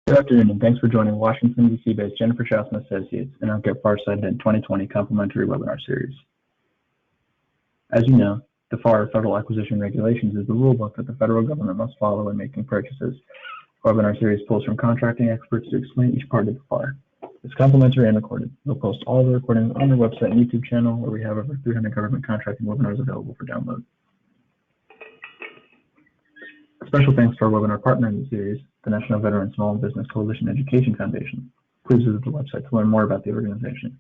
Good afternoon, and thanks for joining Washington, D.C.-based Jennifer Schausman Associates and our DFARS 2020 complimentary webinar series. As you know, DFARS Federal Acquisition Regulations is the rulebook that the federal government must follow when making purchases. The webinar series pulls from contracting experts to explain each part of DFARS. It's complimentary and recorded. We'll post all the recordings on our website and YouTube channel, where we have over 300 government contracting webinars available for download. Special thanks to our webinar partner in the series, the National Veteran Small Business Coalition Education Foundation. Please visit the website to learn more about the organization.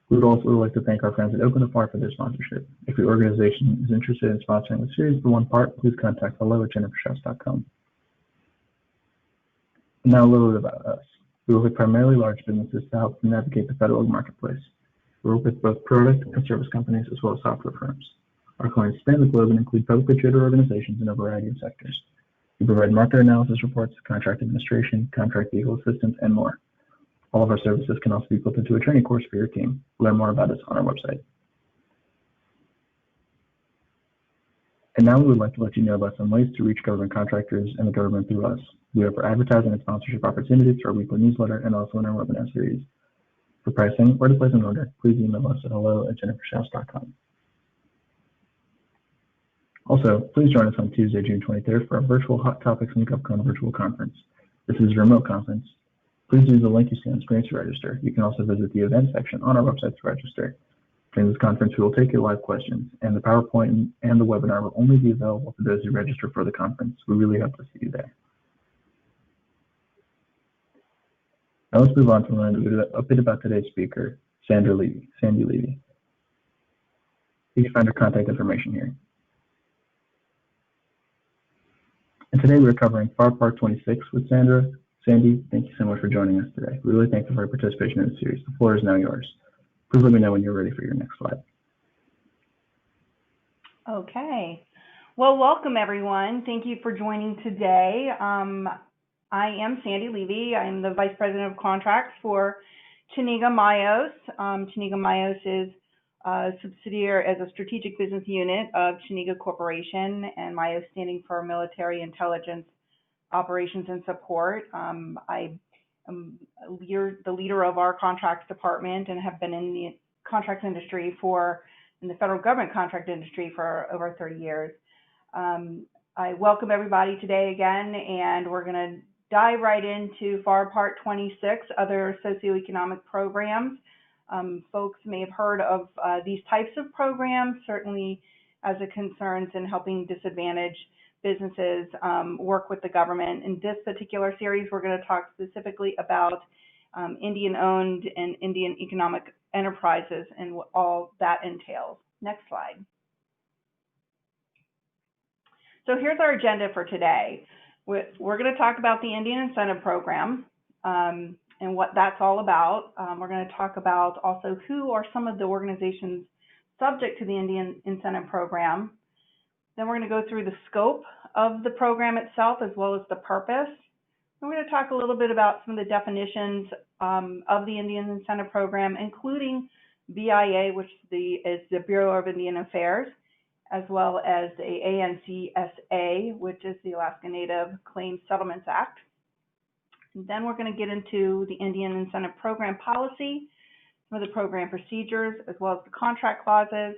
We would also like to thank our friends at OpenDFAR for their sponsorship. If your organization is interested in sponsoring the series for one part, please contact hello@jenniferschaus.com. Now a little bit about us. We work with primarily large businesses to help them navigate the federal marketplace. We work with both product and service companies as well as software firms. Our clients span the globe and include publicly traded organizations in a variety of sectors. We provide market analysis reports, contract administration, contract legal assistance, and more. All of our services can also be built into a training course for your team. Learn more about us on our website. And now we would like to let you know about some ways to reach government contractors and the government through us. We offer advertising and sponsorship opportunities through our weekly newsletter and also in our webinar series. For pricing or to place an order, please email us at hello@jenniferschaus.com. Also, please join us on Tuesday, June 23rd for our virtual Hot Topics and GovCon virtual conference. This is a remote conference. Please use the link you see on screen to register. You can also visit the event section on our website to register. During this conference, we will take your live questions, and the PowerPoint and the webinar will only be available to those who register for the conference. We really hope to see you there. Now let's move on to learn a bit about today's speaker, Sandy Levy. You can find her contact information here. And today we're covering FAR Part 26 with Sandra. Sandy, thank you so much for joining us today. We really thank you for your participation in the series. The floor is now yours. Please let me know when you're ready for your next slide. Okay. Well, welcome everyone. Thank you for joining today. I am Sandy Levy. I'm the Vice President of Contracts for Chiniga Mayos. Chiniga Mayos is a subsidiary as a strategic business unit of Chiniga Corporation, and Mayos standing for Military Intelligence Operations and Support. I am the leader of our contracts department and have been in the contract industry in the federal government contract industry for over 30 years. I welcome everybody today again, and we're going to dive right into FAR Part 26, other socioeconomic programs. Folks may have heard of these types of programs, certainly as it concerns in helping disadvantaged businesses work with the government. In this particular series, we're going to talk specifically about Indian-owned and Indian economic enterprises and what all that entails. Next slide. So here's our agenda for today. We're going to talk about the Indian Incentive Program and what that's all about. We're going to talk about also who are some of the organizations subject to the Indian Incentive Program. Then we're going to go through the scope of the program itself as well as the purpose. And we're going to talk a little bit about some of the definitions of the Indian Incentive Program, including BIA, which is the Bureau of Indian Affairs, as well as the ANCSA, which is the Alaska Native Claims Settlements Act. And then we're going to get into the Indian Incentive Program policy, some of the program procedures, as well as the contract clauses.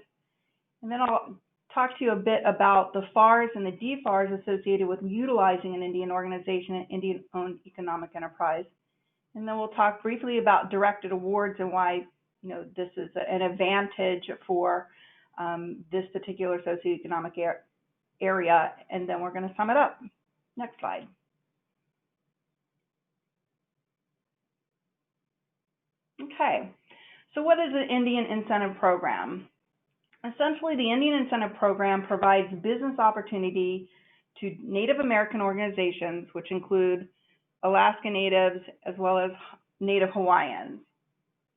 And then I'll talk to you a bit about the FARS and the DFARS associated with utilizing an Indian organization and Indian-owned economic enterprise. And then we'll talk briefly about directed awards and why this is an advantage for this particular socioeconomic area. And then we're going to sum it up. Next slide. Okay, so what is the Indian Incentive Program? Essentially, the Indian Incentive Program provides business opportunity to Native American organizations, which include Alaska Natives as well as Native Hawaiians.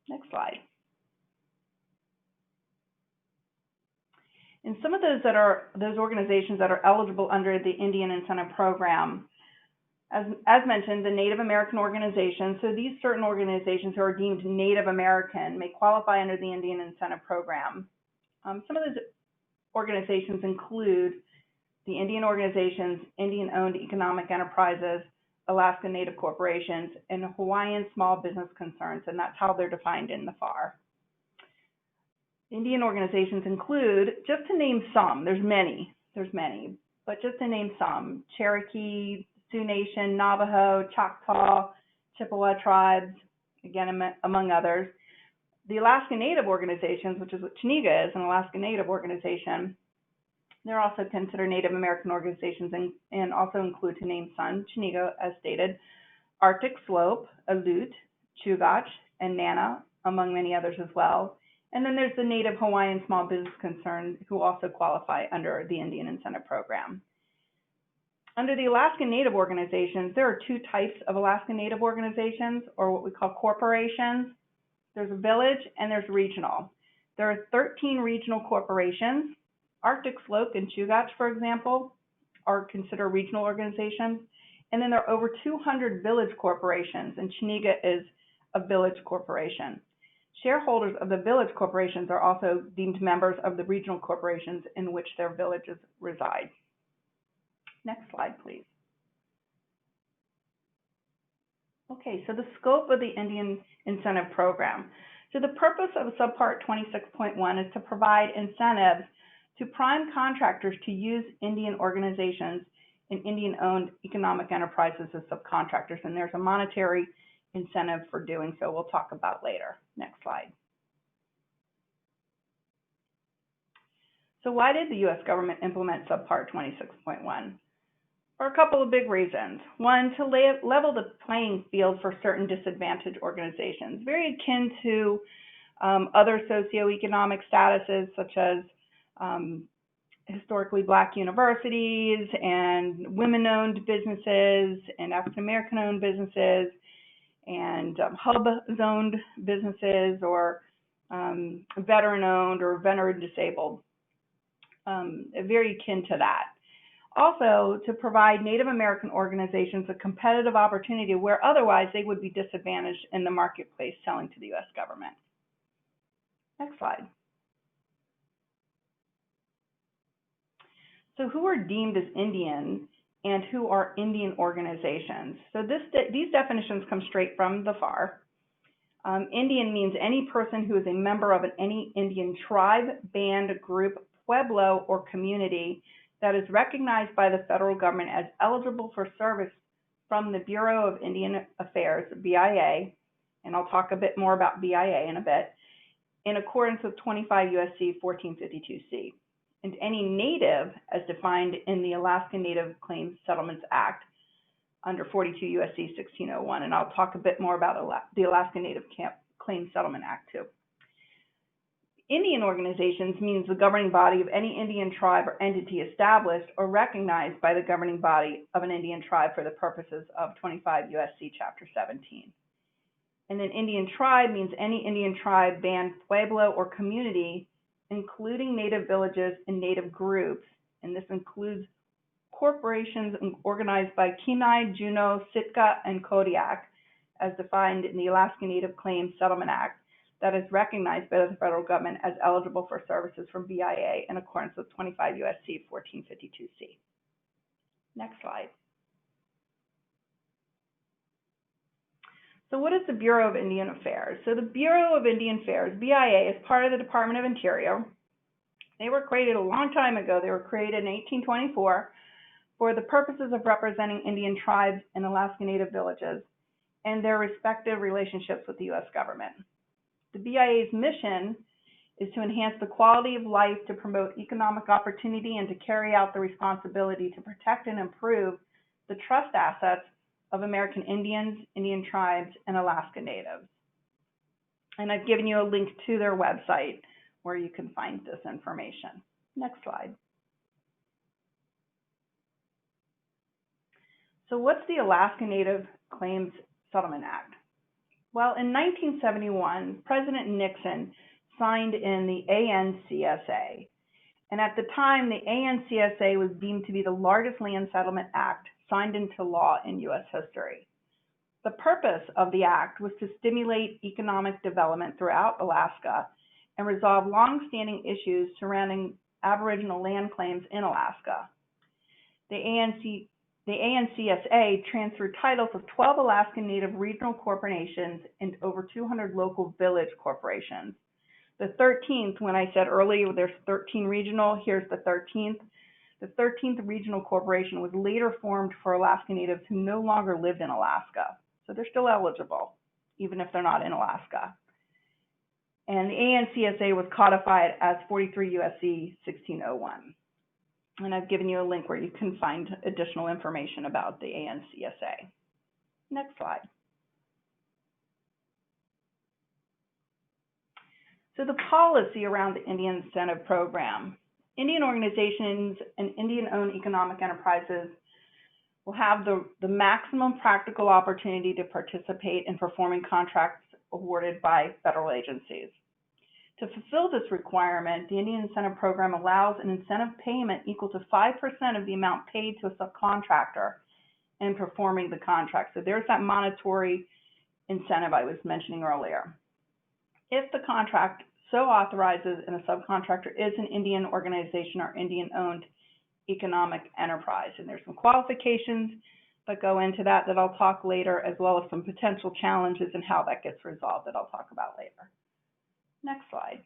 Next slide. And some of those organizations that are eligible under the Indian Incentive Program, as mentioned, the Native American organizations. So these certain organizations who are deemed Native American may qualify under the Indian Incentive Program. Some of those organizations include the Indian organizations, Indian-owned economic enterprises, Alaska Native corporations, and Hawaiian small business concerns, and that's how they're defined in the FAR. Indian organizations include, just to name some, there's many, but just to name some, Cherokee, Sioux Nation, Navajo, Choctaw, Chippewa tribes, again, among others. The Alaska Native organizations, which is what Chiniga is, an Alaska Native organization, they're also considered Native American organizations and also include, to name some, Chiniga, as stated, Arctic Slope, Aleut, Chugach, and Nana, among many others as well. And then there's the Native Hawaiian Small Business Concern, who also qualify under the Indian Incentive Program. Under the Alaska Native organizations, there are two types of Alaska Native organizations, or what we call corporations. There's a village and there's regional. There are 13 regional corporations. Arctic Slope and Chugach, for example, are considered regional organizations. And then there are over 200 village corporations, and Chiniga is a village corporation. Shareholders of the village corporations are also deemed members of the regional corporations in which their villages reside. Next slide, please. Okay, so the scope of the Indian Incentive Program. So the purpose of Subpart 26.1 is to provide incentives to prime contractors to use Indian organizations and Indian-owned economic enterprises as subcontractors, and there's a monetary incentive for doing so we'll talk about later. Next slide. So why did the U.S. government implement Subpart 26.1? For a couple of big reasons. One, to level the playing field for certain disadvantaged organizations, very akin to other socioeconomic statuses, such as historically Black universities and women-owned businesses and African-American-owned businesses and hub-zoned businesses, or veteran-owned or veteran-disabled, very akin to that. Also, to provide Native American organizations a competitive opportunity where otherwise they would be disadvantaged in the marketplace selling to the U.S. government. Next slide. So who are deemed as Indian and who are Indian organizations? So these definitions come straight from the FAR. Indian means any person who is a member of any Indian tribe, band, group, pueblo, or community that is recognized by the federal government as eligible for service from the Bureau of Indian Affairs, BIA, and I'll talk a bit more about BIA in a bit, in accordance with 25 U.S.C. 1452C. And any native, as defined in the Alaska Native Claims Settlements Act under 42 U.S.C. 1601, and I'll talk a bit more about the Alaska Native Claims Settlement Act too. Indian organizations means the governing body of any Indian tribe or entity established or recognized by the governing body of an Indian tribe for the purposes of 25 U.S.C. Chapter 17. And then Indian tribe means any Indian tribe, band, pueblo, or community, including native villages and native groups, and this includes corporations organized by Kenai, Juneau, Sitka, and Kodiak, as defined in the Alaska Native Claims Settlement Act, that is recognized by the federal government as eligible for services from BIA in accordance with 25 U.S.C. 1452C. Next slide. So what is the Bureau of Indian Affairs? So the Bureau of Indian Affairs, BIA, is part of the Department of Interior. They were created a long time ago. They were created in 1824 for the purposes of representing Indian tribes and Alaska Native villages and their respective relationships with the U.S. government. The BIA's mission is to enhance the quality of life, to promote economic opportunity, and to carry out the responsibility to protect and improve the trust assets of American Indians, Indian tribes, and Alaska Natives. And I've given you a link to their website where you can find this information. Next slide. So what's the Alaska Native Claims Settlement Act? Well, in 1971, President Nixon signed in the ANCSA. And at the time, the ANCSA was deemed to be the largest land settlement act signed into law in U.S. history. The purpose of the act was to stimulate economic development throughout Alaska and resolve long-standing issues surrounding Aboriginal land claims in Alaska. the ANCSA transferred titles of 12 Alaskan Native regional corporations and over 200 local village corporations. The 13th, when I said earlier there's 13 regional, here's the 13th. The 13th regional corporation was later formed for Alaska Natives who no longer lived in Alaska. So they're still eligible, even if they're not in Alaska. And the ANCSA was codified as 43 U.S.C. 1601. And I've given you a link where you can find additional information about the ANCSA. Next slide. So the policy around the Indian Incentive Program. Indian organizations and Indian-owned economic enterprises will have the maximum practical opportunity to participate in performing contracts awarded by federal agencies. To fulfill this requirement, the Indian Incentive Program allows an incentive payment equal to 5% of the amount paid to a subcontractor in performing the contract. So there's that monetary incentive I was mentioning earlier. If the contract so authorizes and a subcontractor is an Indian organization or Indian-owned economic enterprise. And there's some qualifications that go into that I'll talk later, as well as some potential challenges and how that gets resolved that I'll talk about later. Next slide.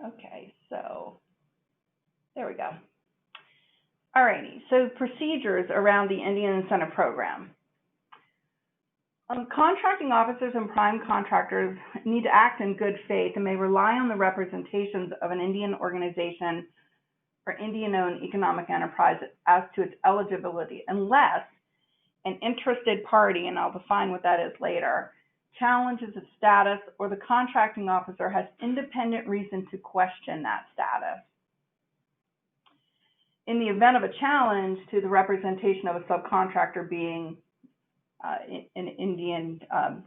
Okay, so there we go. Alrighty, so procedures around the Indian Incentive Program. Contracting officers and prime contractors need to act in good faith and may rely on the representations of an Indian organization or Indian-owned economic enterprise as to its eligibility, unless an interested party, and I'll define what that is later, challenges its status or the contracting officer has independent reason to question that status. In the event of a challenge to the representation of a subcontractor being an Indian-owned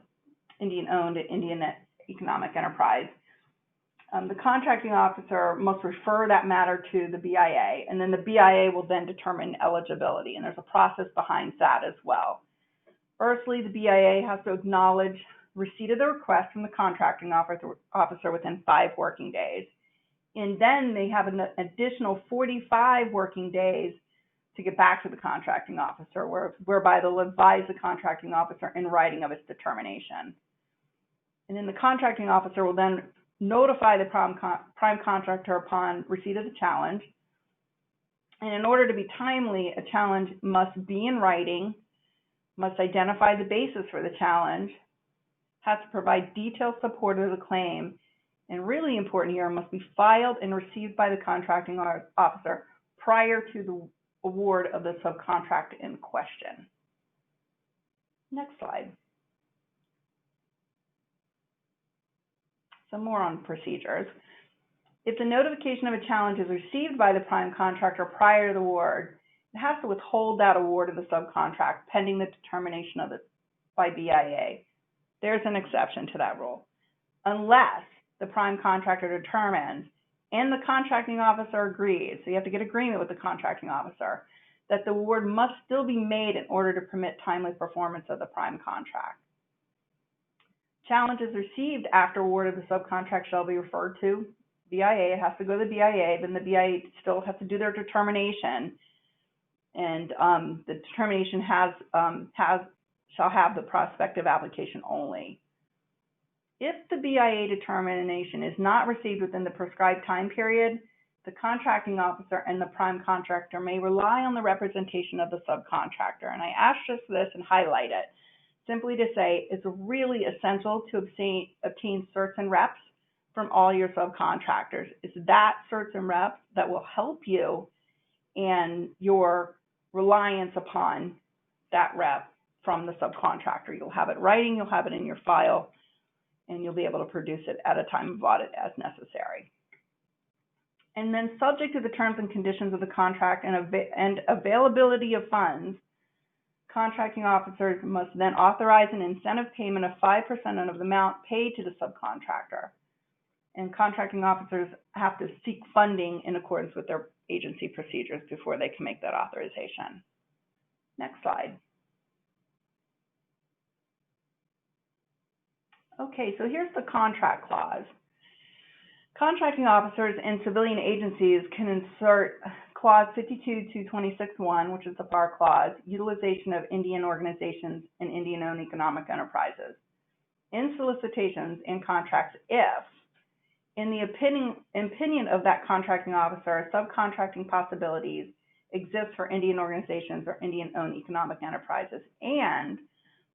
Indian economic enterprise, the contracting officer must refer that matter to the BIA, and then the BIA will then determine eligibility, and there's a process behind that as well. Firstly, the BIA has to acknowledge receipt of the request from the contracting officer within 5 working days. And then they have an additional 45 working days to get back to the contracting officer, whereby they'll advise the contracting officer in writing of its determination. And then the contracting officer will then notify the prime contractor upon receipt of the challenge. And in order to be timely, a challenge must be in writing, must identify the basis for the challenge, has to provide detailed support of the claim, and really important here, must be filed and received by the contracting officer prior to the award of the subcontract in question. Next slide. Some more on procedures. If the notification of a challenge is received by the prime contractor prior to the award, it has to withhold that award of the subcontract pending the determination of it by BIA. There's an exception to that rule. Unless the prime contractor determines and the contracting officer agrees, so you have to get agreement with the contracting officer, that the award must still be made in order to permit timely performance of the prime contract. Challenges received after award of the subcontract shall be referred to BIA. It has to go to the BIA, then the BIA still has to do their determination, and the determination shall have the prospective application only. If the BIA determination is not received within the prescribed time period, the contracting officer and the prime contractor may rely on the representation of the subcontractor. And I asterisk this and highlight it, simply to say it's really essential to obtain certs and reps from all your subcontractors. It's that certs and reps that will help you and your reliance upon that rep from the subcontractor. You'll have it in writing, you'll have it in your file, and you'll be able to produce it at a time of audit as necessary. And then, subject to the terms and conditions of the contract and availability of funds, contracting officers must then authorize an incentive payment of 5% of the amount paid to the subcontractor. And contracting officers have to seek funding in accordance with their agency procedures before they can make that authorization. Next slide. Okay, so here's the contract clause. Contracting officers in civilian agencies can insert Clause 52-226(1), which is the FAR clause, utilization of Indian organizations and Indian-owned economic enterprises in solicitations and contracts if, in the opinion of that contracting officer, subcontracting possibilities exist for Indian organizations or Indian-owned economic enterprises, and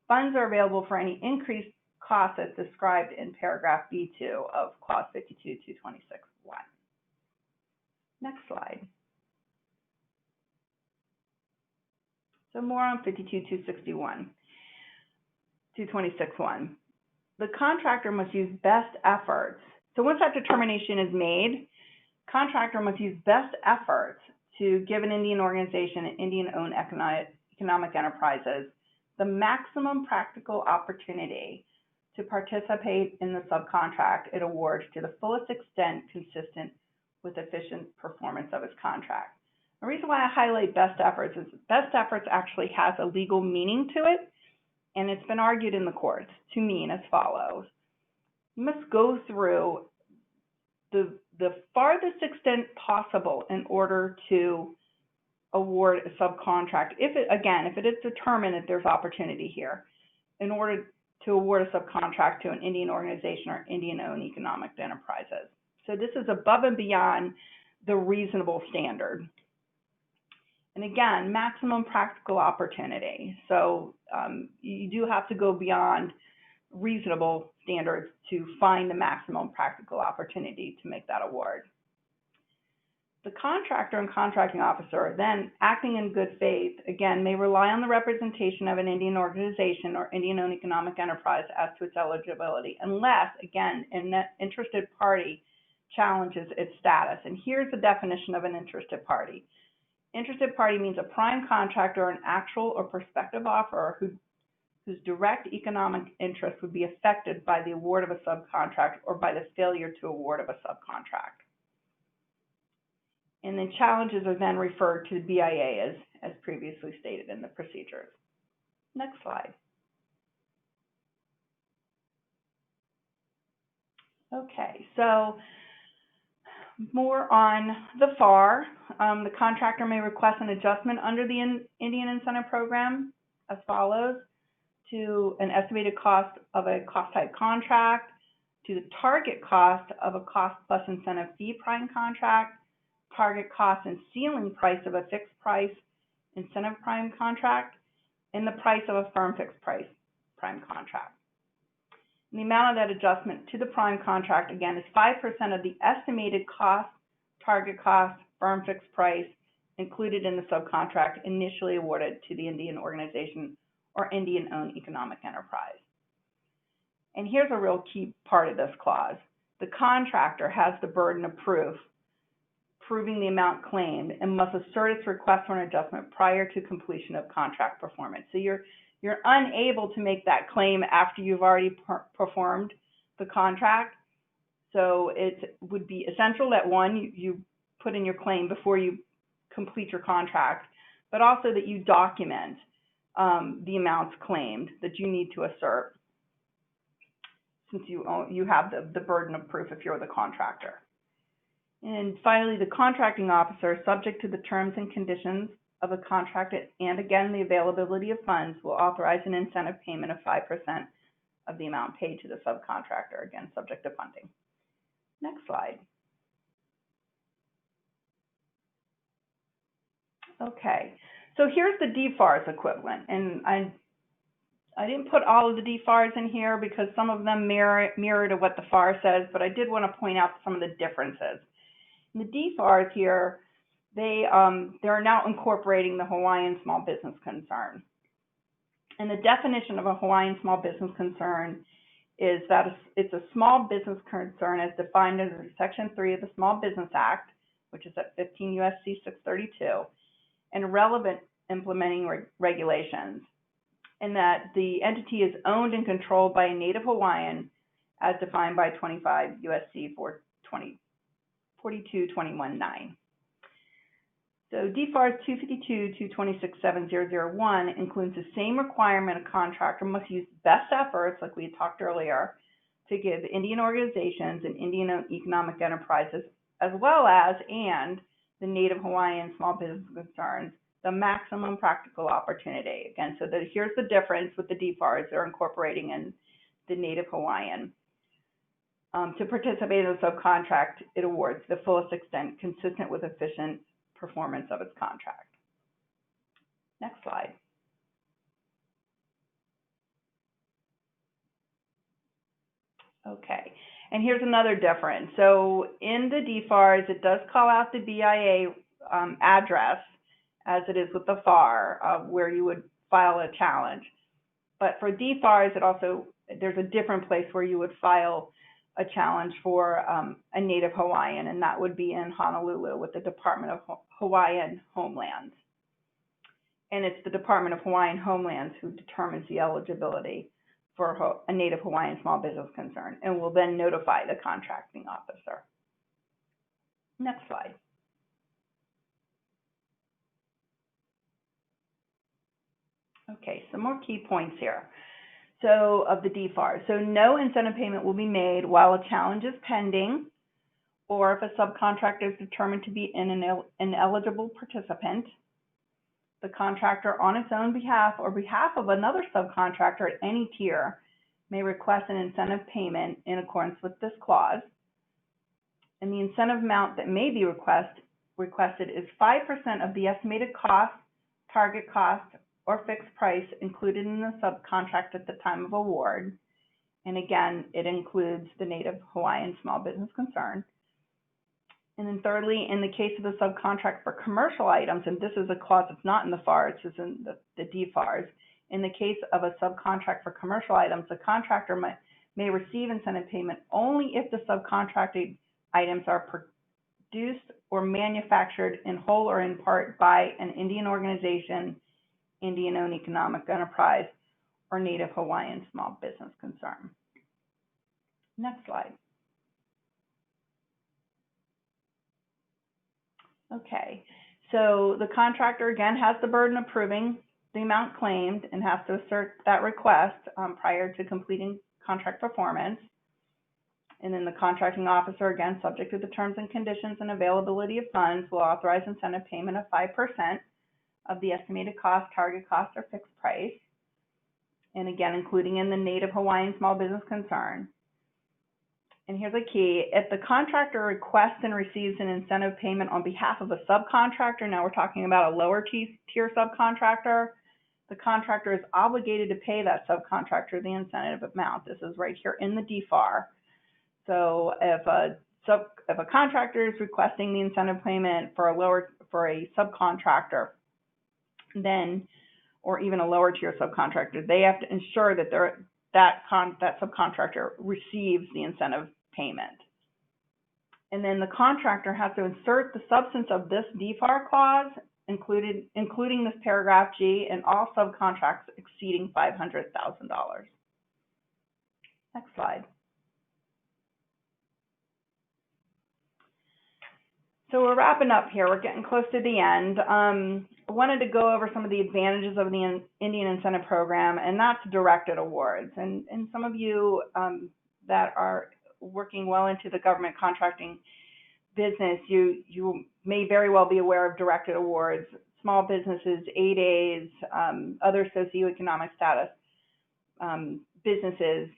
funds are available for any increased costs as described in paragraph B2 of Clause 52-226(1). Next slide. So more on 52-226(1). The contractor must use best efforts. So once that determination is made, contractor must use best efforts to give an Indian organization and Indian-owned economic enterprises the maximum practical opportunity to participate in the subcontract it awards to the fullest extent consistent with efficient performance of its contract. The reason why I highlight best efforts is best efforts actually has a legal meaning to it, and it's been argued in the courts to mean as follows. You must go through the farthest extent possible in order to award a subcontract. If it is determined that there's opportunity here, in order to award a subcontract to an Indian organization or Indian-owned economic enterprises. So this is above and beyond the reasonable standard. And again, maximum practical opportunity. So you do have to go beyond reasonable standards to find the maximum practical opportunity to make that award. The contractor and contracting officer, then acting in good faith, again, may rely on the representation of an Indian organization or Indian-owned economic enterprise as to its eligibility, unless, again, an interested party challenges its status. And here's the definition of an interested party. Interested party means a prime contractor or an actual or prospective offeror whose direct economic interest would be affected by the award of a subcontract or by the failure to award of a subcontract. And then challenges are then referred to the BIA as previously stated in the procedures. Next slide. Okay, so more on the FAR. The contractor may request an adjustment under the Indian Incentive Program as follows: to an estimated cost of a cost type contract, to the target cost of a cost plus incentive fee prime contract, target cost and ceiling price of a fixed price incentive prime contract, and the price of a firm fixed price prime contract. And the amount of that adjustment to the prime contract, again, is 5% of the estimated cost, target cost, firm fixed price included in the subcontract initially awarded to the Indian organization or Indian-owned economic enterprise. And here's a real key part of this clause. The contractor has the burden of proof, proving the amount claimed, and must assert its request for an adjustment prior to completion of contract performance. So you're unable to make that claim after you've already performed the contract. So it would be essential that one, you put in your claim before you complete your contract, but also that you document the amounts claimed that you need to assert, since you have the burden of proof if you're the contractor. And finally, the contracting officer, subject to the terms and conditions of a contract and again the availability of funds, will authorize an incentive payment of 5% of the amount paid to the subcontractor, again subject to funding. Next slide. Okay, so here's the DFARS equivalent, and I didn't put all of the DFARS in here because some of them mirror to what the FAR says, but I did want to point out some of the differences. In the DFARS here, they're now incorporating the Hawaiian small business concern. And the definition of a Hawaiian small business concern is that it's a small business concern as defined under Section 3 of the Small Business Act, which is at 15 U.S.C. 632, and relevant implementing regulations, and that the entity is owned and controlled by a native Hawaiian as defined by 25 U.S.C. 4221(9). So DFARS 252.226.7001 includes the same requirement a contractor must use best efforts, like we talked earlier, to give Indian organizations and Indian economic enterprises, as well as the Native Hawaiian small business concerns, the maximum practical opportunity. Again, so here's the difference with the DFARS. They're incorporating in the Native Hawaiian to participate in the subcontract. It awards the fullest extent consistent with efficient performance of its contract. Next slide. Okay, and here's another difference. So in the DFARS, it does call out the BIA address as it is with the FAR, where you would file a challenge. But for DFARS, there's a different place where you would file a challenge for a Native Hawaiian, and that would be in Honolulu with the Department of Hawaiian Homelands. And it's the Department of Hawaiian Homelands who determines the eligibility for a Native Hawaiian small business concern, and will then notify the contracting officer. Next slide. Okay, some more key points here. So of the DFARS, so no incentive payment will be made while a challenge is pending, or if a subcontractor is determined to be an ineligible participant. The contractor on its own behalf or behalf of another subcontractor at any tier may request an incentive payment in accordance with this clause. And the incentive amount that may be requested is 5% of the estimated cost, target cost, or fixed price included in the subcontract at the time of award. And again, it includes the Native Hawaiian small business concern. And then thirdly, in the case of the subcontract for commercial items, and this is a clause that's not in the FARS, it's in the DFARS. In the case of a subcontract for commercial items, the contractor may receive incentive payment only if the subcontracted items are produced or manufactured in whole or in part by an Indian organization, Indian-owned economic enterprise, or Native Hawaiian small business concern. Next slide. Okay, so the contractor again has the burden of proving the amount claimed and has to assert that request prior to completing contract performance. And then the contracting officer, again, subject to the terms and conditions and availability of funds, will authorize incentive payment of 5% of the estimated cost, target cost, or fixed price. And again, including in the Native Hawaiian small business concern. And here's a key. If the contractor requests and receives an incentive payment on behalf of a subcontractor, now we're talking about a lower tier subcontractor, the contractor is obligated to pay that subcontractor the incentive amount. This is right here in the DFAR. So if a contractor is requesting the incentive payment for a subcontractor, then, or even a lower tier subcontractor, they have to ensure that that subcontractor receives the incentive payment. And then the contractor has to insert the substance of this DFAR clause, including this paragraph G, in all subcontracts exceeding $500,000. Next slide. So we're wrapping up here. We're getting close to the end. I wanted to go over some of the advantages of the Indian Incentive Program, and that's directed awards. And some of you that are working well into the government contracting business, you may very well be aware of directed awards. Small businesses, 8As, other socioeconomic status businesses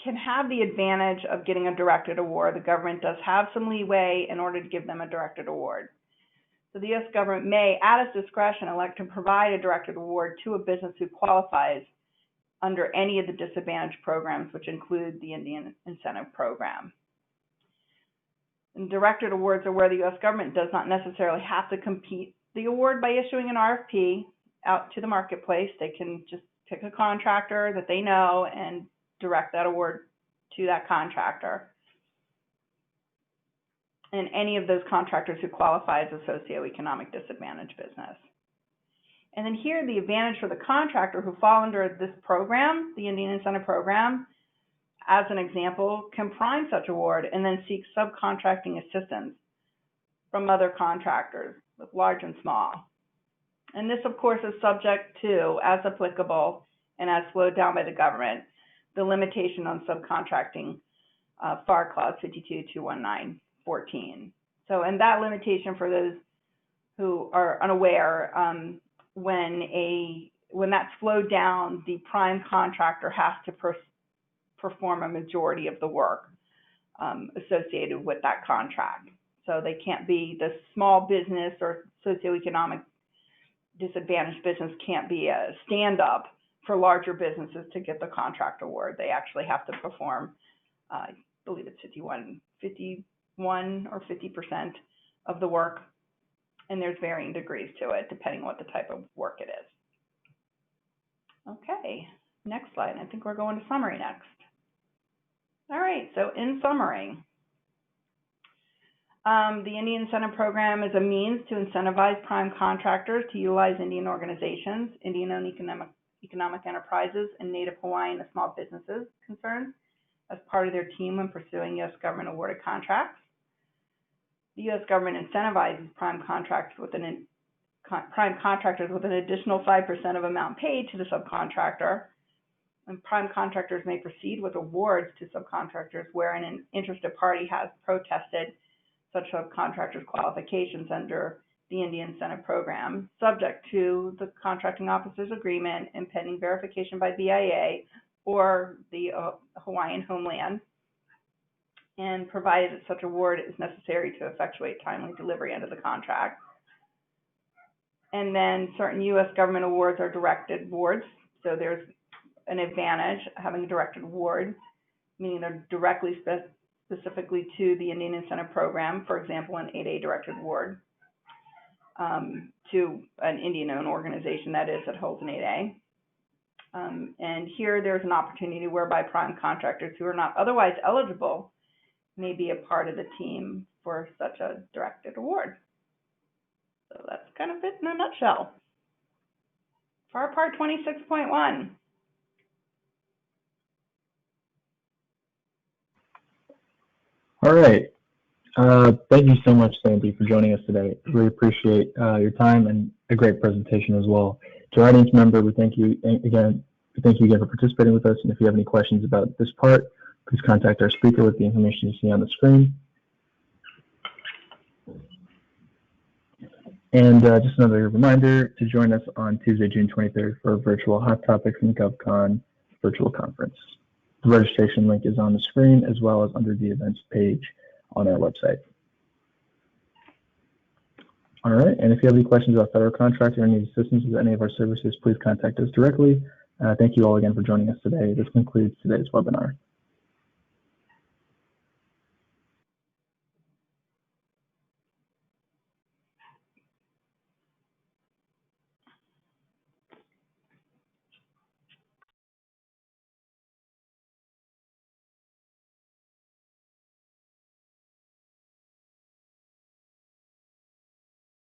can have the advantage of getting a directed award. The government does have some leeway in order to give them a directed award. So the U.S. government may, at its discretion, elect to provide a directed award to a business who qualifies under any of the disadvantaged programs, which include the Indian Incentive Program. And directed awards are where the U.S. government does not necessarily have to compete the award by issuing an RFP out to the marketplace. They can just pick a contractor that they know and direct that award to that contractor. And any of those contractors who qualify as a socioeconomic disadvantaged business. And then here, the advantage for the contractor who fall under this program, the Indian Incentive Program, as an example, can prime such award and then seek subcontracting assistance from other contractors, both large and small. And this, of course, is subject to, as applicable and as slowed down by the government, the limitation on subcontracting, FAR Clause 52.219.14. So, and that limitation, for those who are unaware, when that's flowed down, the prime contractor has to perform a majority of the work associated with that contract. So they can't be, the small business or socioeconomic disadvantaged business can't be a stand-up for larger businesses to get the contract award. They actually have to perform, I believe it's 51 or 50% of the work, and there's varying degrees to it depending on what the type of work it is. Okay, next slide. I think we're going to summary next. All right, so in summary, the Indian Incentive Program is a means to incentivize prime contractors to utilize Indian organizations, Indian-owned economic enterprises, and Native Hawaiian and small businesses concerns as part of their team when pursuing U.S. government awarded contracts. The U.S. government incentivizes prime contractors with an additional 5% of amount paid to the subcontractor. And prime contractors may proceed with awards to subcontractors wherein an interested party has protested such subcontractors' qualifications under the Indian Incentive Program, subject to the contracting officer's agreement and pending verification by BIA or the Hawaiian homeland, and provided that such award is necessary to effectuate timely delivery under the contract. And then certain U.S. government awards are directed awards, so there's an advantage having a directed award, meaning they're directly specifically to the Indian Incentive Program, for example, an 8A directed award to an Indian-owned organization, that is, that holds an 8A. And here there's an opportunity whereby prime contractors who are not otherwise eligible may be a part of the team for such a directed award. So that's kind of it in a nutshell. FAR Part 26.1. All right. Thank you so much, Sandy, for joining us today. Really appreciate your time and a great presentation as well. To our audience member, we thank you again for participating with us. And if you have any questions about this part, please contact our speaker with the information you see on the screen. And just another reminder to join us on Tuesday, June 23rd for a virtual Hot Topics and GovCon virtual conference. The registration link is on the screen as well as under the events page on our website. All right, and if you have any questions about federal contracts or need assistance with any of our services, please contact us directly. Thank you all again for joining us today. This concludes today's webinar.